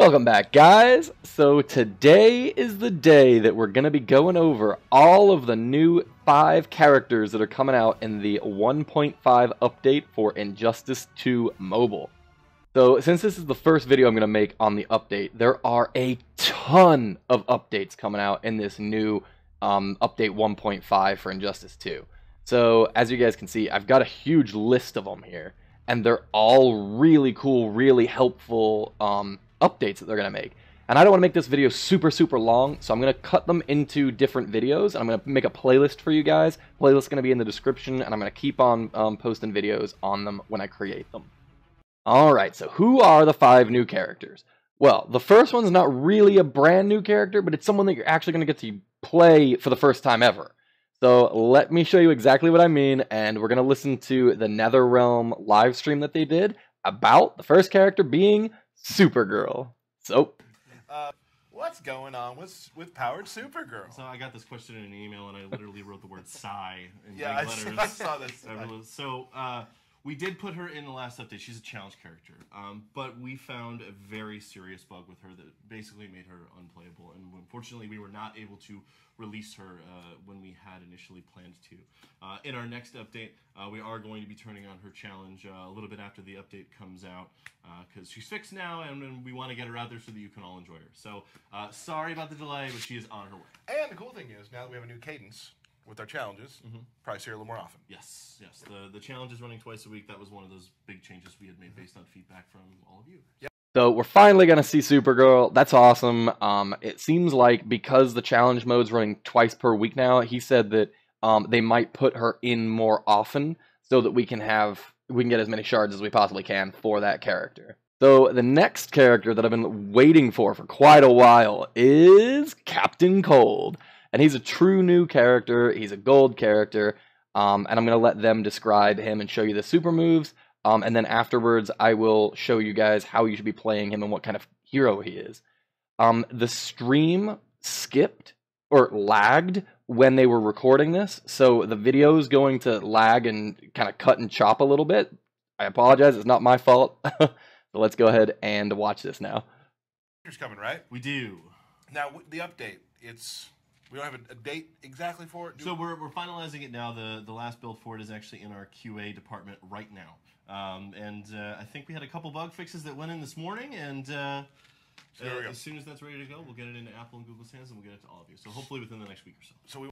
Welcome back, guys. So today is the day that we're going to be going over all of the new 5 characters that are coming out in the 1.5 update for Injustice 2 Mobile. So since this is the first video I'm going to make on the update, there are a ton of updates coming out in this new update 1.5 for Injustice 2. So as you guys can see, I've got a huge list of them here, and they're all really cool, really helpful updates that they're going to make. And I don't want to make this video super long, so I'm going to cut them into different videos, and I'm going to make a playlist for you guys. Playlist is going to be in the description, and I'm going to keep on posting videos on them when I create them. Alright, so who are the 5 new characters? Well, the first one's not really a brand new character, but it's someone that you're actually going to get to play for the first time ever. So let me show you exactly what I mean, and we're going to listen to the NetherRealm live stream that they did about the first character being Supergirl. So, what's going on with Powered Supergirl? So I got this question in an email, and I literally wrote the word "sigh" in big I letters. saw this. So we did put her in the last update. She's a challenge character, but we found a very serious bug with her that basically made her unplayable, and unfortunately we were not able to release her when we had initially planned to. In our next update, we are going to be turning on her challenge a little bit after the update comes out, because she's fixed now, and we want to get her out there so that you can all enjoy her. So sorry about the delay, but she is on her way. And the cool thing is, now that we have a new cadence with our challenges, probably see her a little more often. Yes. The challenge is running twice a week. That was one of those big changes we had made based on feedback from all of you. Yep. So we're finally going to see Supergirl. That's awesome. It seems like because the challenge mode's running twice per week now, he said that they might put her in more often so that we can get as many shards as we possibly can for that character. So the next character that I've been waiting for quite a while is Captain Cold. And he's a true new character. He's a gold character. And I'm going to let them describe him and show you the super moves. And then afterwards, I will show you guys how you should be playing him and what kind of hero he is. The stream skipped or lagged when they were recording this. So the video is going to lag and kind of cut and chop a little bit. I apologize. It's not my fault. So let's go ahead and watch this now. Here's coming, right? We do. Now, the update, we don't have a date exactly for it? So we're finalizing it now. The last build for it is actually in our QA department right now. I think we had a couple bug fixes that went in this morning, and as soon as that's ready to go, we'll get it into Apple and Google's hands, and we'll get it to all of you. So hopefully within the next week or so.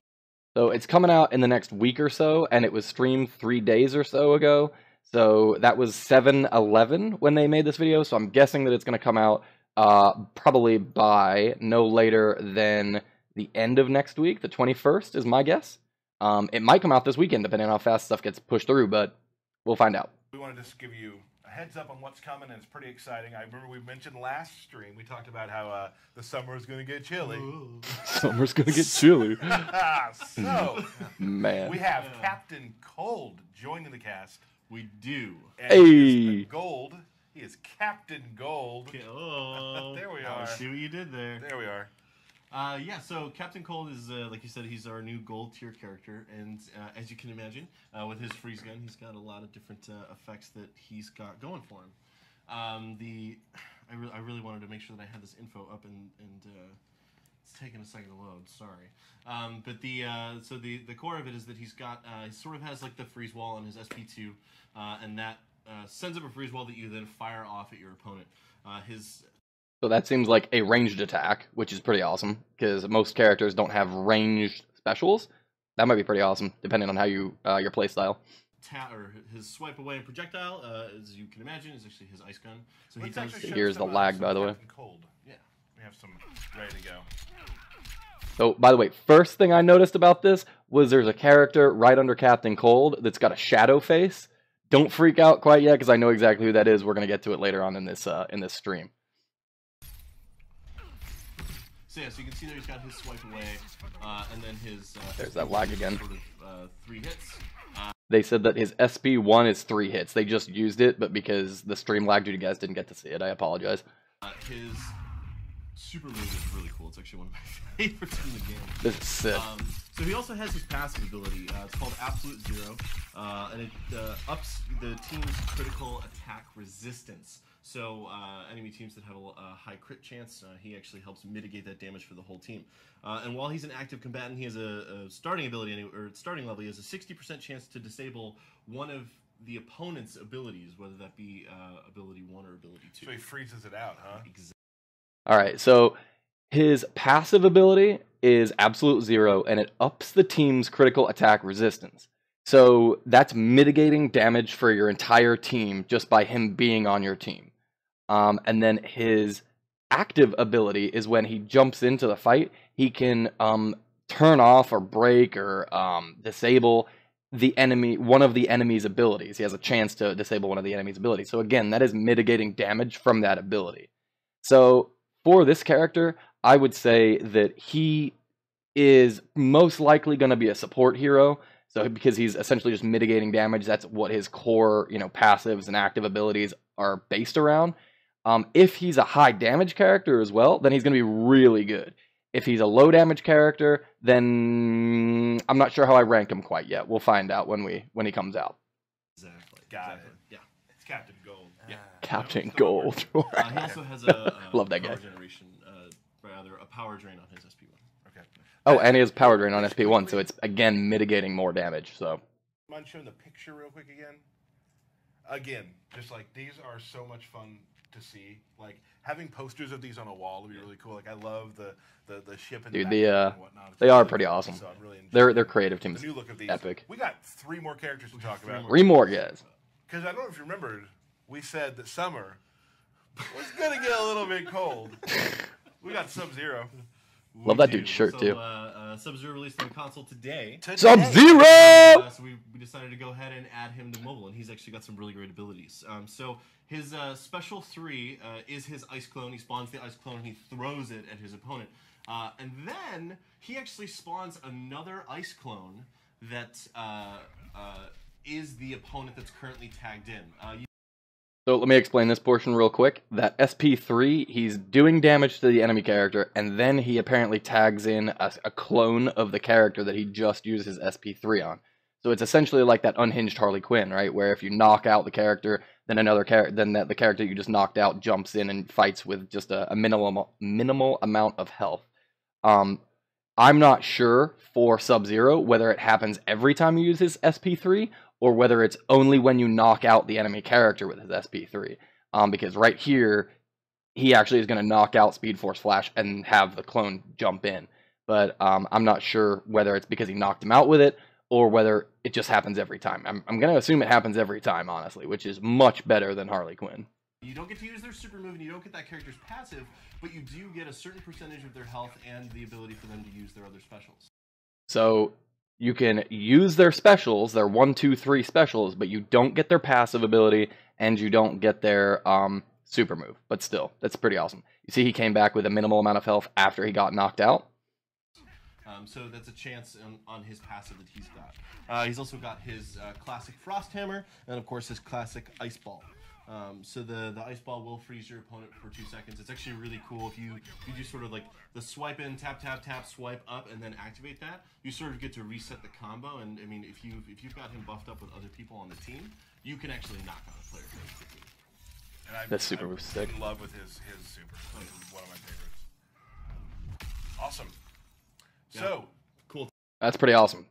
So it's coming out in the next week or so, and it was streamed 3 days or so ago. So that was 7/11 when they made this video, so I'm guessing that it's going to come out probably by no later than the end of next week. The 21st is my guess. It might come out this weekend, depending on how fast stuff gets pushed through, but we'll find out. We want to just give you a heads up on what's coming, and it's pretty exciting. I remember we mentioned last stream, we talked about how the summer is going to get chilly. Summer's going to get chilly. So, man, we have Captain Cold joining the cast. We do. And hey! He is Gold. He is Captain Gold. Oh, there we are. I see what you did there. There we are. Yeah, so Captain Cold is, like you said, he's our new gold tier character, and as you can imagine, with his freeze gun, he's got a lot of different effects that he's got going for him. I really wanted to make sure that I had this info up, and it's taking a second to load. Sorry, but so the core of it is that he's got he sort of has like the freeze wall on his SP2, and that sends up a freeze wall that you then fire off at your opponent. So that seems like a ranged attack, which is pretty awesome, because most characters don't have ranged specials. That might be pretty awesome, depending on how you your playstyle. Or his swipe away and projectile, as you can imagine, is actually his ice gun. So he does. Here's the lag, by the way. Cold. Yeah, we have some ready to go. So, by the way, first thing I noticed about this was there's a character right under Captain Cold that's got a shadow face. Don't freak out quite yet, because I know exactly who that is. We're gonna get to it later on in this stream. So yeah, so you can see there he's got his swipe away, and then his... there's that lag again. Sort of, 3 hits. They said that his SP1 is 3 hits. They just used it, but because the stream lagged, you guys didn't get to see it. I apologize. His super move is really cool. It's actually one of my favorites in the game. This is sick. So he also has his passive ability. It's called Absolute Zero, and it ups the team's critical attack resistance. So enemy teams that have a high crit chance, he actually helps mitigate that damage for the whole team. And while he's an active combatant, he has a starting ability, or starting level, he has a 60% chance to disable one of the opponent's abilities, whether that be ability 1 or ability 2. So he freezes it out, huh? Exactly. All right, so his passive ability is absolute 0, and it ups the team's critical attack resistance. So that's mitigating damage for your entire team just by him being on your team. And then his active ability is when he jumps into the fight, he can turn off or break or disable one of the enemy's abilities. He has a chance to disable one of the enemy's abilities. So again, that is mitigating damage from that ability. So for this character, I would say that he is most likely going to be a support hero. So because he's essentially just mitigating damage, that's what his core, passives and active abilities are based around. If he's a high damage character as well, then he's going to be really good. If he's a low damage character, then I'm not sure how I rank him quite yet. We'll find out when he comes out. Exactly. Got it. Yeah. It's Captain Gold. Yeah. Captain Gold. He also has a Love that power guy. generation, rather a power drain on his SP1. Okay. Oh, and he has power drain on SP1, so it's again mitigating more damage. So. Mind showing the picture real quick again? Again, just like these are so much fun to see. Like having posters of these on a wall would be really cool. Like I love the ship and Dude, and whatnot. It's they are really pretty cool. awesome. So I'm really enjoying Their creative team the is new look of these. epic. We got 3 more characters to talk about. 3 more guys. Because I don't know if you remembered, we said that summer was gonna get a little bit cold. We got Sub-Zero. Love that dude's shirt, too. Sub-Zero released on the console today. Sub-Zero! So we decided to go ahead and add him to mobile, and he's actually got some really great abilities. So his special 3 is his ice clone. He spawns the ice clone, and he throws it at his opponent. And then he actually spawns another ice clone that is the opponent that's currently tagged in. So let me explain this portion real quick. That SP3, he's doing damage to the enemy character, and then he apparently tags in a clone of the character that he just used his SP3 on. So it's essentially like that unhinged Harley Quinn, right? Where if you knock out the character, then the character you just knocked out jumps in and fights with just a minimal amount of health. I'm not sure for Sub-Zero whether it happens every time you use his SP3, or whether it's only when you knock out the enemy character with his SP3. Because right here, he actually is going to knock out Speed Force Flash and have the clone jump in. But I'm not sure whether it's because he knocked him out with it, or whether it just happens every time. I'm going to assume it happens every time, honestly, which is much better than Harley Quinn. You don't get to use their super move, and you don't get that character's passive, but you do get a certain percentage of their health and the ability for them to use their other specials. So you can use their specials, their 1, 2, 3 specials, but you don't get their passive ability, and you don't get their super move. But still, that's pretty awesome. You see he came back with a minimal amount of health after he got knocked out. So that's a chance on his passive that he's got. He's also got his classic Frost Hammer, and of course his classic Ice Ball. So the Ice Ball will freeze your opponent for 2 seconds. It's actually really cool if you do sort of like the swipe in, tap, tap, tap, swipe up, and then activate that. You sort of get to reset the combo, and I mean, if you've got him buffed up with other people on the team, you can actually knock out a player very quickly. And That super move's sick. in love with his super. It's one of my favorites. Awesome. Yeah. So Cool. That's pretty awesome.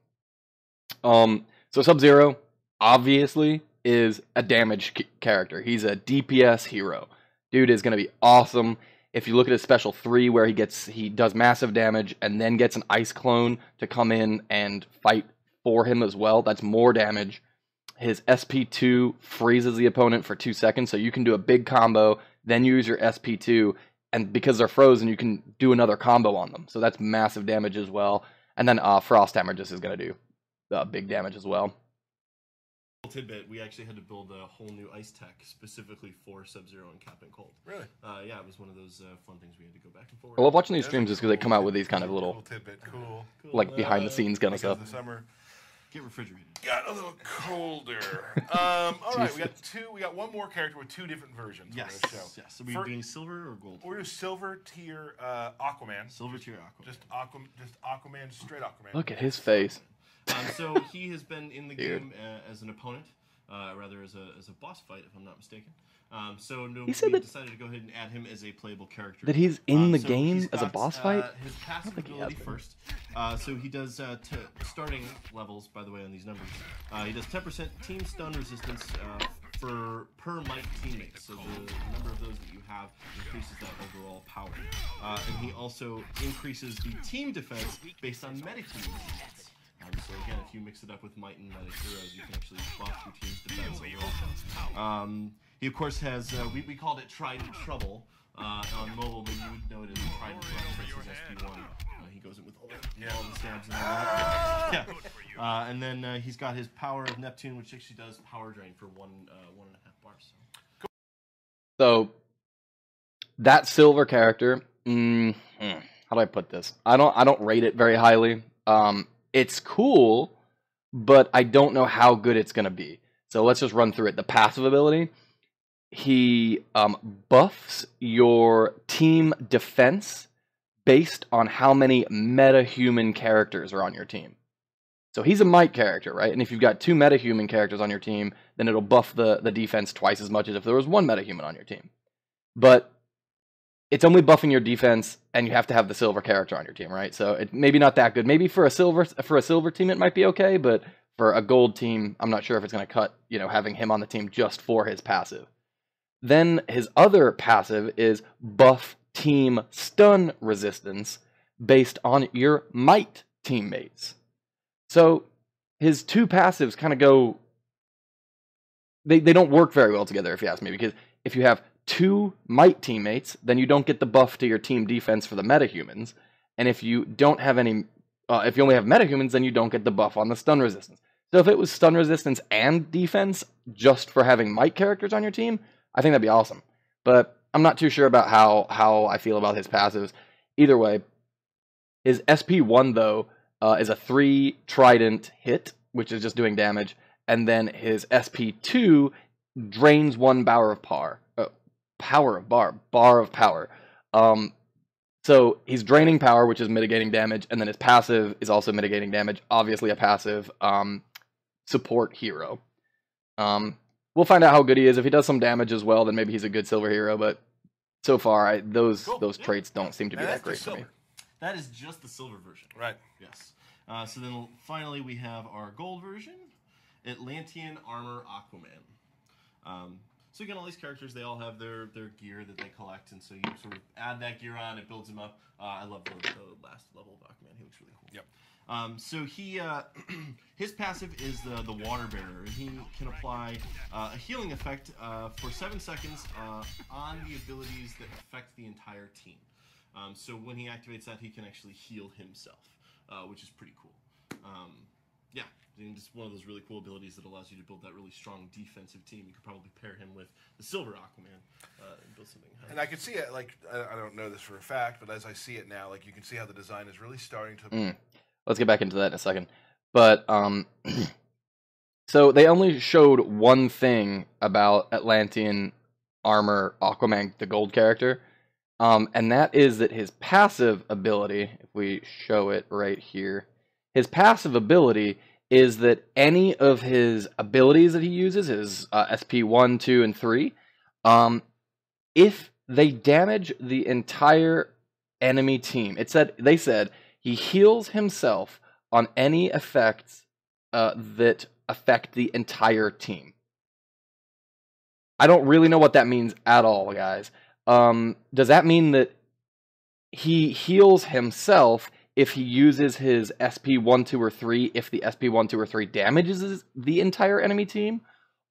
So Sub-Zero, obviously, is a damage character. He's a DPS hero. Dude is going to be awesome. If you look at his special 3 where he does massive damage and then gets an ice clone to come in and fight for him as well, that's more damage. His SP2 freezes the opponent for 2 seconds, so you can do a big combo, then use your SP2, and because they're frozen, you can do another combo on them. So that's massive damage as well. And then Frost Hammer just is going to do big damage as well. Tidbit, we actually had to build a whole new ice tech specifically for Sub-Zero and Captain Cold. really, Yeah, it was one of those fun things we had to go back and forward. I love watching these That's streams a just because they come out with these kind of cool little, tidbit. Cool. like, behind-the-scenes kind of Because stuff. the summer Get refrigerated. got a little colder. All right, we got one more character with 2 different versions. Yes. For this show. Yes. Are we doing silver or gold? We're silver tier Aquaman. Silver tier Aquaman. Just Aquaman, straight Aquaman. Look at his face. So he has been in the Dude. game as an opponent, rather as a boss fight, if I'm not mistaken. So no, He said we that- decided to go ahead and add him as a playable character. That he's in the So game he's as a got, boss fight? His passive think he ability has been. first. So he does starting levels, by the way, on these numbers. He does 10% team stun resistance per might teammate. So the number of those that you have increases that overall power. And he also increases the team defense based on meta team resistance. So again, if you mix it up with might and meta heroes, you can actually buff your team's defense as well. He of course has we called it Trident Trouble on mobile, but you would know it as Trident Trouble. That's his SP1. He goes in with all the stabs and all that. Yeah. And then he's got his Power of Neptune, which actually does power drain for 1.5 bars. So that silver character, how do I put this? I don't rate it very highly. It's cool, but I don't know how good it's gonna be. So let's just run through it. The passive ability, he buffs your team defense based on how many meta-human characters are on your team. So he's a might character, right? And if you've got 2 meta-human characters on your team, then it'll buff the defense twice as much as if there was 1 meta-human on your team. But it's only buffing your defense, and you have to have the silver character on your team, right? So it maybe not that good. Maybe for a silver team it might be okay, but for a gold team, I'm not sure if it's going to cut, having him on the team just for his passive. Then his other passive is buff team stun resistance based on your might teammates. So his 2 passives kind of go... They don't work very well together, if you ask me, because if you have 2 might teammates, then you don't get the buff to your team defense for the metahumans, and if you don't have any, if you only have metahumans, then you don't get the buff on the stun resistance. So if it was stun resistance and defense just for having might characters on your team, I think that'd be awesome. But I'm not too sure about how I feel about his passives. Either way, his SP1 though is a 3 trident hit, which is just doing damage, and then his SP2 drains 1 bar of power. Bar of power. So he's draining power, which is mitigating damage, and then his passive is also mitigating damage. Obviously a passive support hero. We'll find out how good he is. If he does some damage as well, then maybe he's a good silver hero, but so far those traits don't seem to be that great for me. That is just the silver version. Right. Yes. So then finally we have our gold version, Atlantean Armor Aquaman. So again, all these characters, they all have their gear that they collect, and so you sort of add that gear on, it builds him up. I love the last level of Aquaman. He looks really cool. Yep. So he, his passive is the Water Bearer, and he can apply a healing effect for 7 seconds on the abilities that affect the entire team. So when he activates that, he can actually heal himself, which is pretty cool. Yeah. And just one of those really cool abilities that allows you to build that really strong defensive team. You could probably pair him with the Silver Aquaman and build something. And I can see it, like, I don't know this for a fact, but as I see it now, like, you can see how the design is really starting to... Let's get back into that in a second. But, so they only showed one thing about Atlantean Armor Aquaman, the gold character, and that is that his passive ability, if we show it right here, his passive ability is that any of his abilities that he uses, his SP 1, 2, and 3, if they damage the entire enemy team, they said he heals himself on any effects that affect the entire team. I don't really know what that means at all, guys. Does that mean that he heals himself if he uses his SP 1, 2, or 3, if the SP 1, 2, or 3 damages the entire enemy team?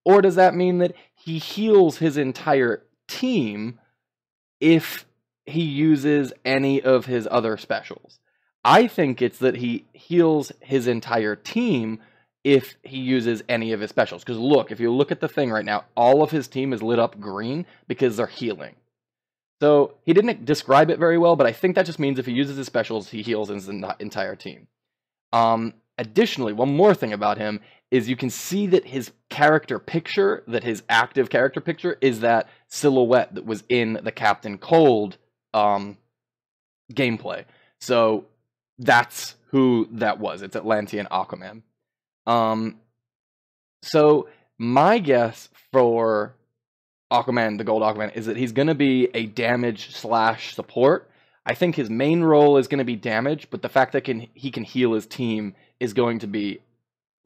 Or does that mean that he heals his entire team if he uses any of his other specials? I think it's that he heals his entire team if he uses any of his specials. Because look, if you look at the thing right now, all of his team is lit up green because they're healing. So he didn't describe it very well, but I think that just means if he uses his specials, he heals his entire team. Additionally, one more thing about him is you can see that his character picture, that his active character picture, is that silhouette that was in the Captain Cold gameplay. So that's who that was. It's Atlantean Aquaman. So my guess for Aquaman, the Gold Aquaman, is that he's going to be a damage / support. I think his main role is going to be damage, but the fact that he can heal his team is going to be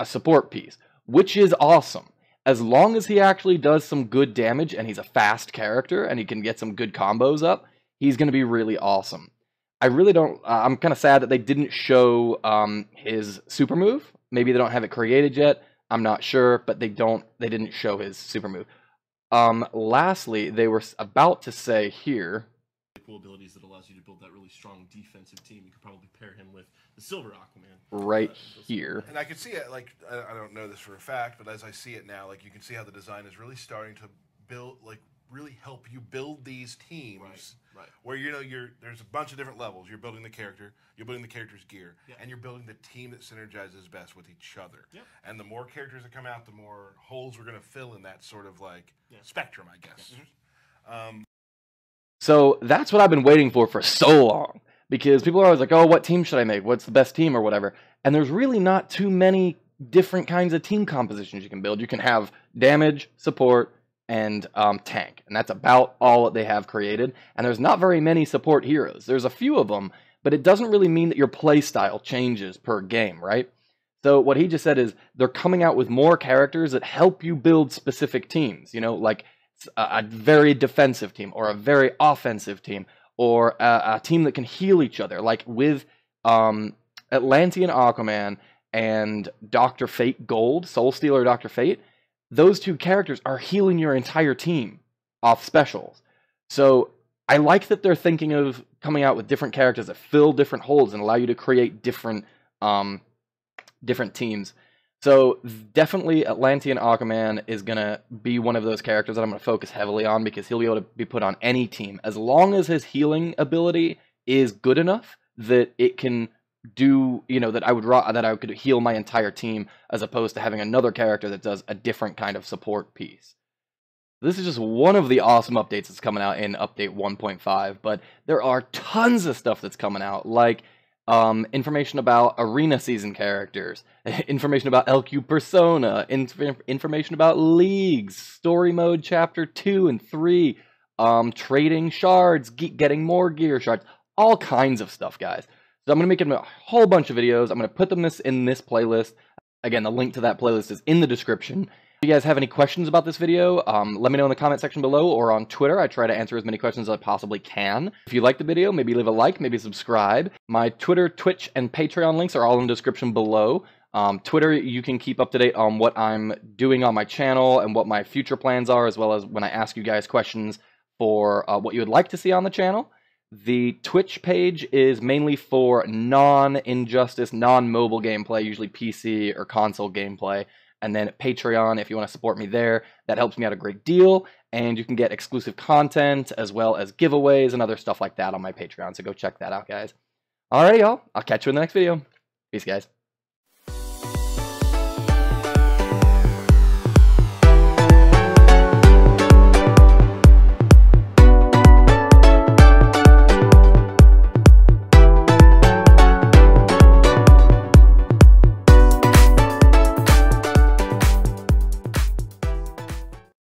a support piece, which is awesome. As long as he actually does some good damage and he's a fast character and he can get some good combos up, he's going to be really awesome. I really don't... I'm kind of sad that they didn't show his super move. Maybe they don't have it created yet. I'm not sure, but they didn't show his super move. Lastly, they were about to say here... Cool abilities that allows you to build that really strong defensive team. You could probably pair him with the Silver Aquaman. Right here. And I could see it, like, I don't know this for a fact, but as I see it now, like, you can see how the design is really starting to build, like, really help you build these teams. Right. Where, you know, there's a bunch of different levels. You're building the character, you're building the character's gear, and you're building the team that synergizes best with each other. Yep. And the more characters that come out, the more holes we're going to fill in that sort of, like, spectrum, I guess. So that's what I've been waiting for so long, because people are always like, oh, what team should I make? What's the best team or whatever? And there's really not too many different kinds of team compositions you can build. You can have damage, support, and tank, and that's about all that they have created. And there's not very many support heroes. There's a few of them, but it doesn't really mean that your play style changes per game, right? So what he just said is they're coming out with more characters that help you build specific teams, you know, like a very defensive team or a very offensive team or a team that can heal each other, like with Atlantean Aquaman and Dr. Fate Gold, Soul Stealer Dr. Fate. Those two characters are healing your entire team off specials. So I like that they're thinking of coming out with different characters that fill different holes and allow you to create different teams. So definitely Atlantean Aquaman is going to be one of those characters that I'm going to focus heavily on, because he'll be able to be put on any team as long as his healing ability is good enough that it can do, you know, that I could heal my entire team, as opposed to having another character that does a different kind of support piece. This is just one of the awesome updates that's coming out in update 1.5, but there are tons of stuff that's coming out, like information about arena season characters, information about LQ Persona, information about leagues, story mode chapter 2 and 3, trading shards, getting more gear shards, all kinds of stuff, guys. So I'm going to make a whole bunch of videos. I'm going to put them in this playlist. Again, the link to that playlist is in the description. If you guys have any questions about this video, let me know in the comment section below or on Twitter. I try to answer as many questions as I possibly can. If you like the video, maybe leave a like, maybe subscribe. My Twitter, Twitch, and Patreon links are all in the description below. Twitter, you can keep up to date on what I'm doing on my channel and what my future plans are, as well as when I ask you guys questions for what you would like to see on the channel. The Twitch page is mainly for non-Injustice, non-mobile gameplay, usually PC or console gameplay. And then Patreon, if you want to support me there, that helps me out a great deal. And you can get exclusive content as well as giveaways and other stuff like that on my Patreon. So go check that out, guys. Alright, y'all. I'll catch you in the next video. Peace, guys.